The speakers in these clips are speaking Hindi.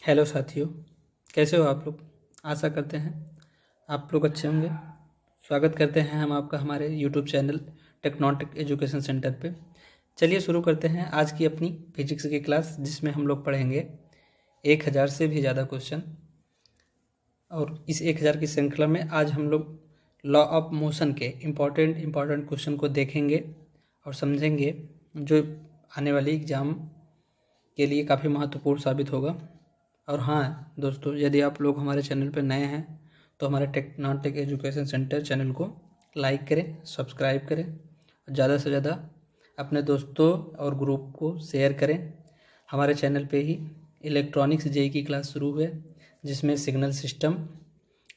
हेलो साथियों, कैसे हो आप लोग। आशा करते हैं आप लोग अच्छे होंगे। स्वागत करते हैं हम आपका हमारे यूट्यूब चैनल टेक्नोटिक एजुकेशन सेंटर पे। चलिए शुरू करते हैं आज की अपनी फिजिक्स की क्लास, जिसमें हम लोग पढ़ेंगे 1000 से भी ज़्यादा क्वेश्चन। और इस 1000 की श्रृंखला में आज हम लोग लॉ ऑफ मोशन के इम्पॉर्टेंट क्वेश्चन को देखेंगे और समझेंगे, जो आने वाली एग्ज़ाम के लिए काफ़ी महत्वपूर्ण साबित होगा। और हाँ दोस्तों, यदि आप लोग हमारे चैनल पर नए हैं तो हमारे टेक्नोटिक एजुकेशन सेंटर चैनल को लाइक करें, सब्सक्राइब करें और ज़्यादा से ज़्यादा अपने दोस्तों और ग्रुप को शेयर करें। हमारे चैनल पे ही इलेक्ट्रॉनिक्स जेई की क्लास शुरू है, जिसमें सिग्नल सिस्टम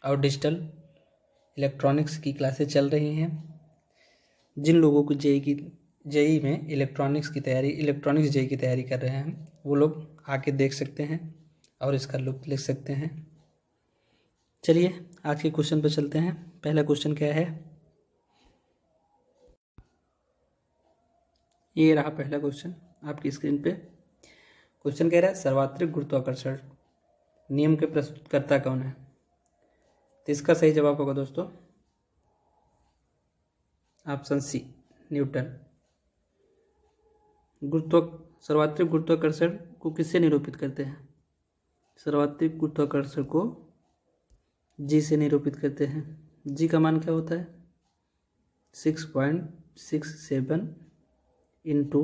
और डिजिटल इलेक्ट्रॉनिक्स की क्लासें चल रही हैं। जिन लोगों को जेई में इलेक्ट्रॉनिक्स जेई की तैयारी कर रहे हैं, वो लोग आके देख सकते हैं और इसका लुत्फ ले सकते हैं। चलिए आज के क्वेश्चन पर चलते हैं। पहला क्वेश्चन क्या है, ये रहा पहला क्वेश्चन आपकी स्क्रीन पे। क्वेश्चन कह रहा है सर्वात्रिक गुरुत्वाकर्षण नियम के प्रस्तुतकर्ता कौन है। तो इसका सही जवाब होगा दोस्तों ऑप्शन सी, न्यूटन। सर्वात्रिक गुरुत्वाकर्षण को किससे निरूपित करते हैं। सर्वात्रिक गुरुत्वाकर्षण को जी से निरूपित करते हैं। जी का मान क्या होता है 6.67 into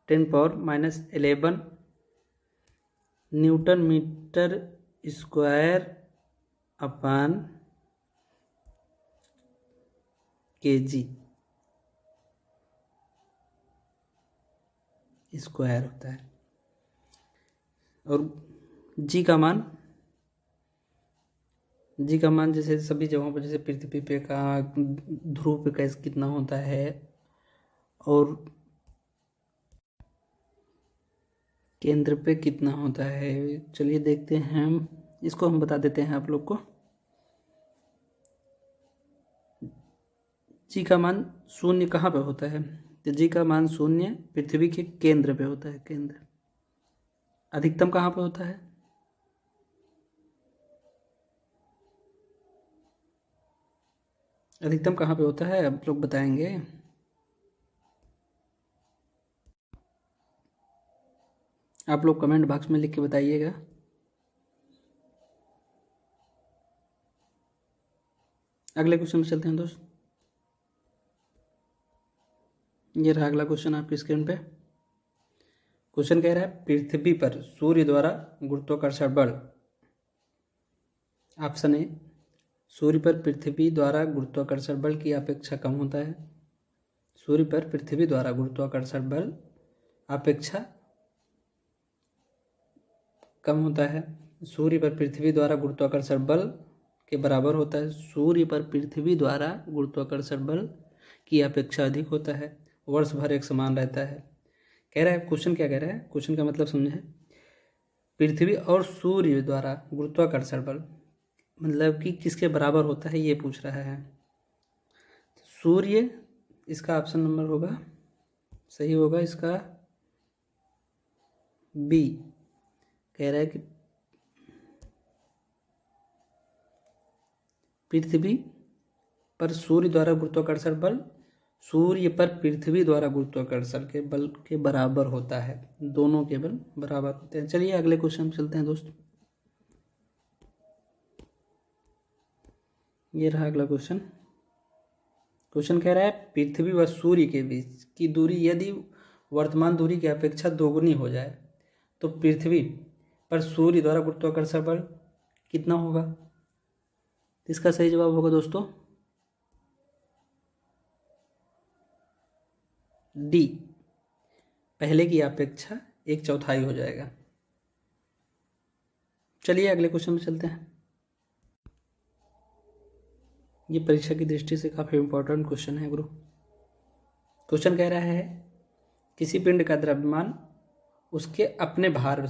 10⁻11 newton metre square upon KG square होता है। और जी का मान जैसे सभी जगहों पर, जैसे पृथ्वी पे का ध्रुव पे कैसे कितना होता है और केंद्र पे कितना होता है। चलिए देखते हैं, इसको हम बता देते हैं आप लोग को। जी का मान 0 कहाँ पे होता है, तो जी का मान 0 पृथ्वी के केंद्र पे होता है। केंद्र अधिकतम कहाँ पे होता है, अधिकतम कहाँ पे होता है आप लोग बताएंगे। आप लोग कमेंट बॉक्स में लिख के बताइएगा। अगले क्वेश्चन में चलते हैं दोस्त। ये रहा अगला क्वेश्चन आपकी स्क्रीन पे। क्वेश्चन कह रहा है पृथ्वी पर सूर्य द्वारा गुरुत्वाकर्षण बल। ऑप्शन ए, सूर्य पर पृथ्वी द्वारा गुरुत्वाकर्षण बल की अपेक्षा कम होता है। सूर्य पर पृथ्वी द्वारा गुरुत्वाकर्षण बल अपेक्षा कम होता है। सूर्य पर पृथ्वी द्वारा गुरुत्वाकर्षण बल के बराबर होता है। सूर्य पर पृथ्वी द्वारा गुरुत्वाकर्षण बल की अपेक्षा अधिक होता है। वर्ष भर एक समान रहता है। कह रहा है, क्वेश्चन क्या कह रहा है, क्वेश्चन का मतलब समझे। पृथ्वी और सूर्य द्वारा गुरुत्वाकर्षण बल मतलब कि किसके बराबर होता है, ये पूछ रहा है। सूर्य, इसका ऑप्शन नंबर होगा, सही होगा इसका बी। कह रहा है कि पृथ्वी पर सूर्य द्वारा गुरुत्वाकर्षण बल सूर्य पर पृथ्वी द्वारा गुरुत्वाकर्षण के बल के बराबर होता है। दोनों के बल बराबर होते हैं। चलिए अगले क्वेश्चन में चलते हैं दोस्त। ये रहा अगला क्वेश्चन। क्वेश्चन कह रहा है पृथ्वी व सूर्य के बीच की दूरी यदि वर्तमान दूरी की अपेक्षा दोगुनी हो जाए तो पृथ्वी पर सूर्य द्वारा गुरुत्वाकर्षण बल कितना होगा। इसका सही जवाब होगा दोस्तों डी, पहले की अपेक्षा 1/4 हो जाएगा। चलिए अगले क्वेश्चन में चलते हैं। ये परीक्षा की दृष्टि से काफ़ी इंपॉर्टेंट क्वेश्चन है गुरु। क्वेश्चन कह रहा है किसी पिंड का द्रव्यमान उसके अपने भार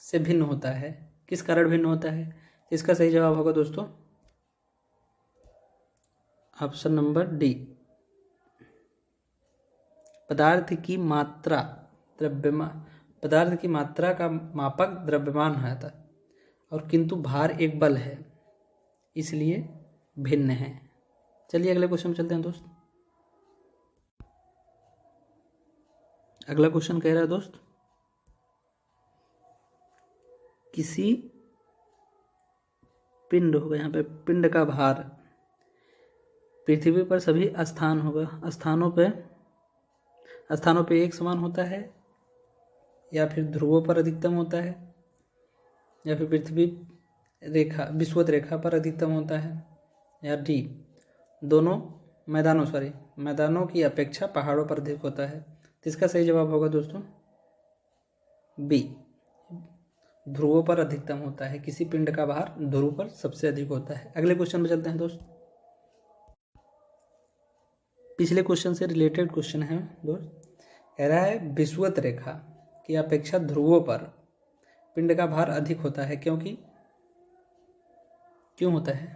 से भिन्न होता है, किस कारण भिन्न होता है। इसका सही जवाब होगा दोस्तों ऑप्शन नंबर डी, पदार्थ की मात्रा का मापक द्रव्यमान है था। और किंतु भार एक बल है, इसलिए भिन्न है। चलिए अगले क्वेश्चन में चलते हैं दोस्त। अगला क्वेश्चन कह रहा है दोस्त, किसी पिंड होगा, यहाँ पे पिंड का भार पृथ्वी पर सभी स्थानों पे एक समान होता है, या फिर ध्रुवों पर अधिकतम होता है, या फिर पृथ्वी रेखा विषुवत रेखा पर अधिकतम होता है, या डी दोनों मैदानों की अपेक्षा पहाड़ों पर अधिक होता है। तो इसका सही जवाब होगा दोस्तों बी, ध्रुवों पर अधिकतम होता है। किसी पिंड का भार ध्रुव पर सबसे अधिक होता है। अगले क्वेश्चन में चलते हैं दोस्त। पिछले क्वेश्चन से रिलेटेड क्वेश्चन है दोस्त। कह रहा है विषुवत रेखा की अपेक्षा ध्रुवों पर पिंड का भार अधिक होता है, क्यों होता है?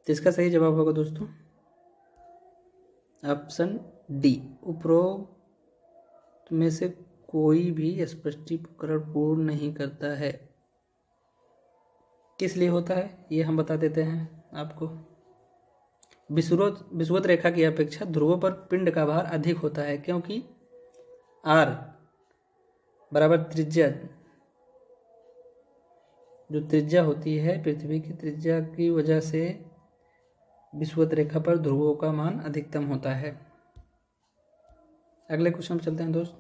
तो इसका सही जवाब होगा दोस्तों ऑप्शन डी, उपरोक्त में से कोई भी स्पष्टीकरण पूर्ण नहीं करता है। किस लिए होता है ये हम बता देते हैं आपको। विषुवत रेखा की अपेक्षा ध्रुवों पर पिंड का भार अधिक होता है, क्योंकि आर बराबर त्रिज्या, जो त्रिज्या होती है पृथ्वी की त्रिज्या की वजह से विषुवत रेखा पर ध्रुवों का मान अधिकतम होता है। अगले क्वेश्चन में चलते हैं दोस्त।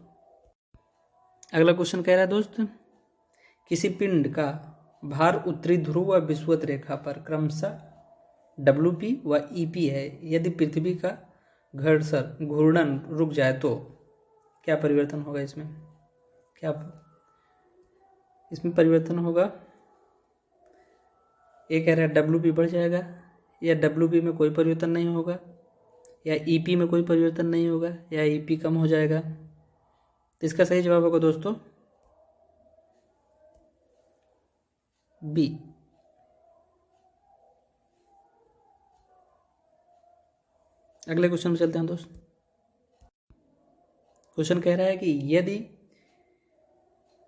अगला क्वेश्चन कह रहा है दोस्त, किसी पिंड का भार उत्तरी ध्रुव व विषुवत रेखा पर क्रमशः WP व EP है। यदि पृथ्वी का घूर्णन रुक जाए तो क्या परिवर्तन होगा? इसमें परिवर्तन होगा। एक कह रहा है WP बढ़ जाएगा, या WP में कोई परिवर्तन नहीं होगा, या EP में कोई परिवर्तन नहीं होगा, या EP कम हो जाएगा। तो इसका सही जवाब होगा दोस्तों बी, अगले क्वेश्चन में चलते हैं दोस्त। क्वेश्चन कह रहा है कि यदि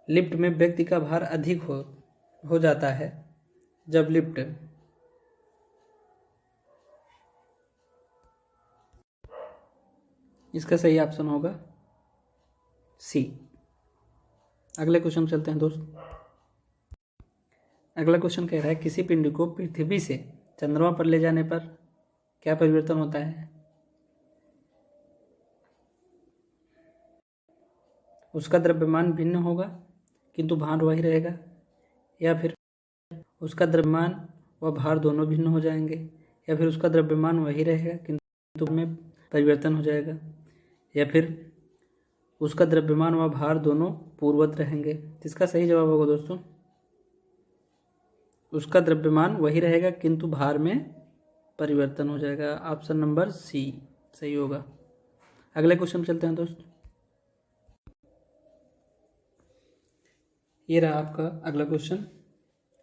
लिफ्ट में व्यक्ति का भार अधिक हो जाता है, जब लिफ्ट इसका सही ऑप्शन होगा सी। अगले क्वेश्चन में चलते हैं दोस्त। अगला क्वेश्चन कह रहा है किसी पिंड को पृथ्वी से चंद्रमा पर ले जाने पर क्या परिवर्तन होता है? उसका द्रव्यमान भिन्न होगा किंतु भार वही रहेगा, या फिर उसका द्रव्यमान व भार दोनों भिन्न हो जाएंगे, या फिर उसका द्रव्यमान वही रहेगा किंतु में परिवर्तन हो जाएगा, या फिर उसका द्रव्यमान व भार दोनों पूर्ववत रहेंगे। इसका सही जवाब होगा दोस्तों उसका द्रव्यमान वही रहेगा किंतु भार में परिवर्तन हो जाएगा। ऑप्शन नंबर सी सही होगा। अगले क्वेश्चन चलते हैं दोस्त। ये रहा आपका अगला क्वेश्चन।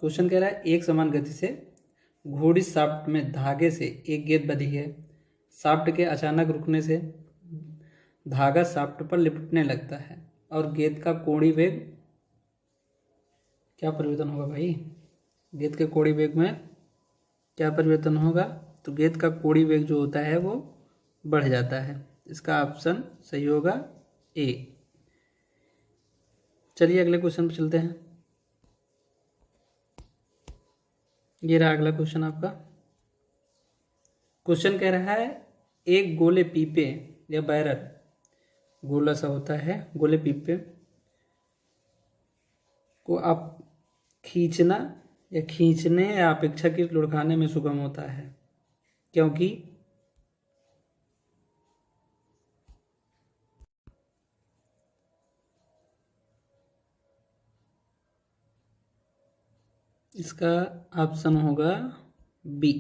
क्वेश्चन कह रहा है एक समान गति से घोड़ी शाफ्ट में धागे से एक गेंद बंधी है। शाफ्ट के अचानक रुकने से धागा शाफ्ट पर लिपटने लगता है और गेंद का कोणीय वेग क्या परिवर्तन होगा भाई? गेंद के कोणीय वेग में क्या परिवर्तन होगा? तो गेंद का कोणीय वेग जो होता है वो बढ़ जाता है। इसका ऑप्शन सही होगा ए। चलिए अगले क्वेश्चन पर चलते हैं। ये रहा अगला क्वेश्चन आपका। क्वेश्चन कह रहा है एक गोले पीपे या बैरल, गोला सा होता है, गोले पीपे को आप खींचने या अपेक्षाकृत लुढ़काने में सुगम होता है, क्योंकि इसका ऑप्शन होगा बी,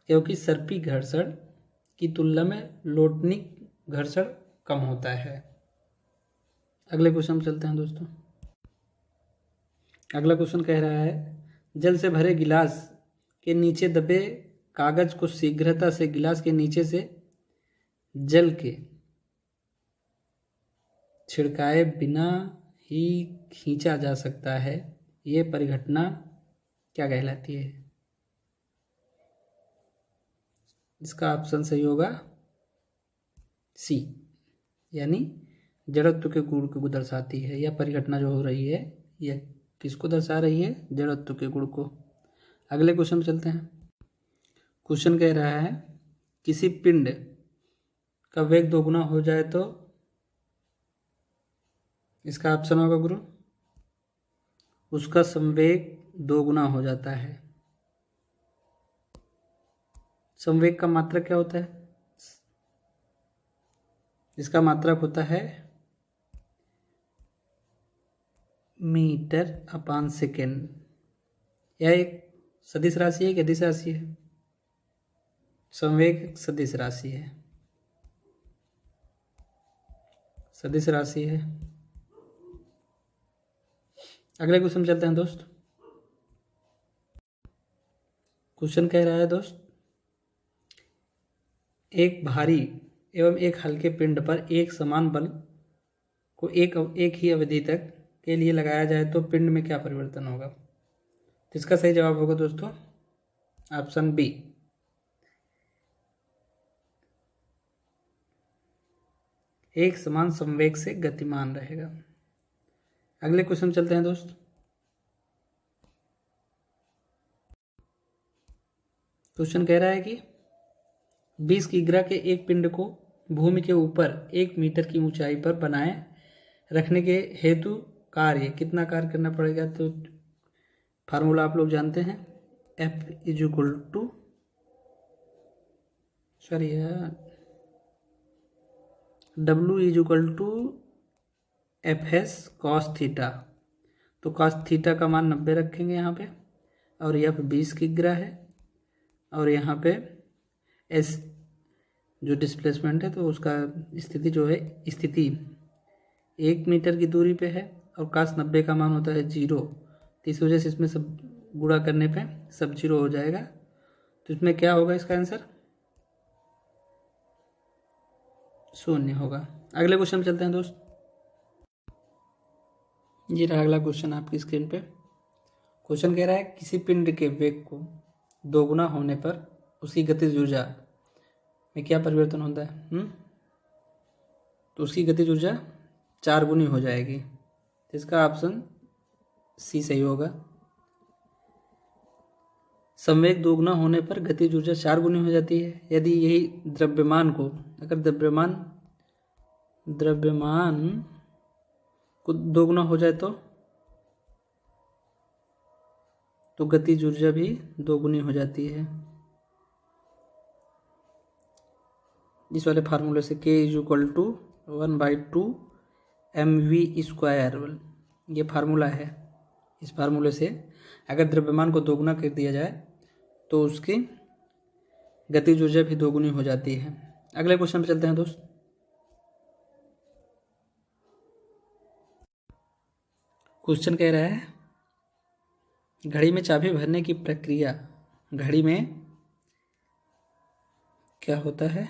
क्योंकि सर्पी घर्षण की तुलना में लोटनिक घर्षण कम होता है। अगले क्वेश्चन में चलते हैं दोस्तों। अगला क्वेश्चन कह रहा है जल से भरे गिलास के नीचे दबे कागज को शीघ्रता से गिलास के नीचे से जल के छिड़काए बिना ही खींचा जा सकता है, ये परिघटना क्या कहलाती है? इसका ऑप्शन सही होगा सी, यानी जड़त्व के गुण को दर्शाती है। यह परिघटना जो हो रही है यह किसको दर्शा रही है? जड़त्व के गुण को। अगले क्वेश्चन में चलते हैं। क्वेश्चन कह रहा है किसी पिंड का वेग दोगुना हो जाए तो इसका ऑप्शन होगा गुरु, उसका संवेग दोगुना हो जाता है। संवेग का मात्रक क्या होता है? इसका मात्रक होता है मीटर अपान सेकेंड। यह एक सदिश राशि है कि अदिश राशि है? संवेग एक सदिश राशि है, सदिश राशि है। अगले क्वेश्चन में चलते हैं दोस्त। क्वेश्चन कह रहा है दोस्त, एक भारी एवं एक हल्के पिंड पर एक समान बल को एक ही अवधि तक के लिए लगाया जाए तो पिंड में क्या परिवर्तन होगा? तो इसका सही जवाब होगा दोस्तों ऑप्शन बी, एक समान संवेग से गतिमान रहेगा। अगले क्वेश्चन चलते हैं दोस्त। क्वेश्चन कह रहा है कि 20 किग्रा के एक पिंड को भूमि के ऊपर 1 मीटर की ऊंचाई पर बनाए रखने के हेतु कार्य कितना कार्य करना पड़ेगा? तो फार्मूला आप लोग जानते हैं, F is equal to W is equal to FS cos theta. तो कॉस थीटा का मान 90 रखेंगे यहाँ पे, और F 20 किग्रा है, और यहाँ पे S जो डिस्प्लेसमेंट है तो उसका स्थिति जो है, स्थिति 1 मीटर की दूरी पे है, और cos 90 का मान होता है 0। तो इस वजह से इसमें सब गुणा करने पे सब 0 हो जाएगा। तो इसमें क्या होगा? इसका आंसर 0 होगा। अगले क्वेश्चन में चलते हैं दोस्त। ये रहा अगला क्वेश्चन आपकी स्क्रीन पे। क्वेश्चन कह रहा है किसी पिंड के वेग को दोगुना होने पर उसकी गतिज ऊर्जा में क्या परिवर्तन होता है? तो उसकी गतिज ऊर्जा 4 गुनी हो जाएगी। तो इसका ऑप्शन सी सही होगा। संवेग दोगुना होने पर गतिज ऊर्जा 4 गुनी हो जाती है। यदि यही द्रव्यमान को, अगर द्रव्यमान को दोगुना हो जाए तो गतिज ऊर्जा भी दोगुनी हो जाती है। इस वाले फार्मूले से K is equal to 1/2 mv², ये फार्मूला है। इस फार्मूले से अगर द्रव्यमान को दोगुना कर दिया जाए तो उसकी गतिज ऊर्जा भी दोगुनी हो जाती है। अगले क्वेश्चन पे चलते हैं दोस्त। क्वेश्चन कह रहा है घड़ी में चाबी भरने की प्रक्रिया, घड़ी में क्या होता है?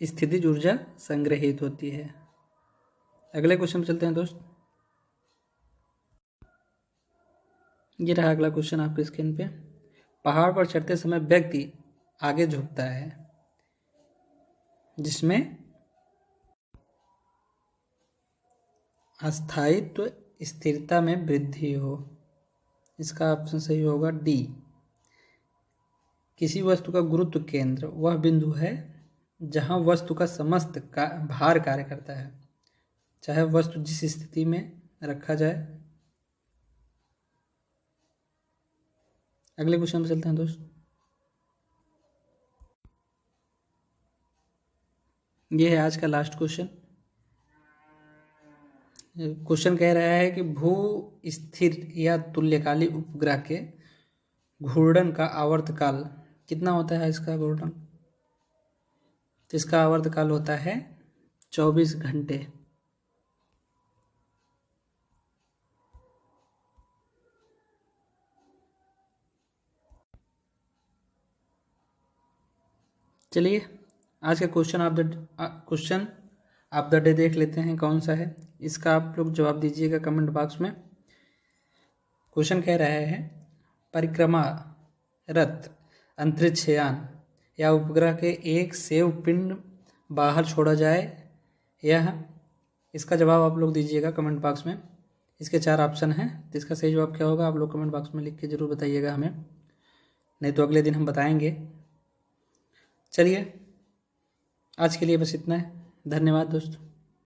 स्थितिज ऊर्जा संग्रहित होती है। अगले क्वेश्चन पे चलते हैं दोस्त। ये रहा अगला क्वेश्चन आपके स्क्रीन पे। पहाड़ पर चढ़ते समय व्यक्ति आगे झुकता है जिसमें अस्थायित्व स्थिरता में वृद्धि हो। इसका ऑप्शन सही होगा डी, किसी वस्तु का गुरुत्व केंद्र वह बिंदु है जहां वस्तु का समस्त भार कार्य करता है, चाहे वस्तु जिस स्थिति में रखा जाए। अगले क्वेश्चन पे चलते हैं दोस्त। ये है आज का लास्ट क्वेश्चन। क्वेश्चन कह रहा है कि भू स्थिर या तुल्यकाली उपग्रह के घूर्णन का आवर्तकाल कितना होता है? इसका घूर्णन, तो इसका आवर्तकाल होता है 24 घंटे। चलिए आज का क्वेश्चन आप द डे देख लेते हैं कौन सा है, इसका आप लोग जवाब दीजिएगा कमेंट बॉक्स में। क्वेश्चन कह रहा है परिक्रमा रथ अंतरिक्षयान या उपग्रह के एक सेव पिंड बाहर छोड़ा जाए, यह इसका जवाब आप लोग दीजिएगा कमेंट बॉक्स में। इसके 4 ऑप्शन हैं, तो इसका सही जवाब क्या होगा आप लोग कमेंट बॉक्स में लिख के ज़रूर बताइएगा हमें, नहीं तो अगले दिन हम बताएंगे। चलिए आज के लिए बस इतना है, धन्यवाद दोस्तों।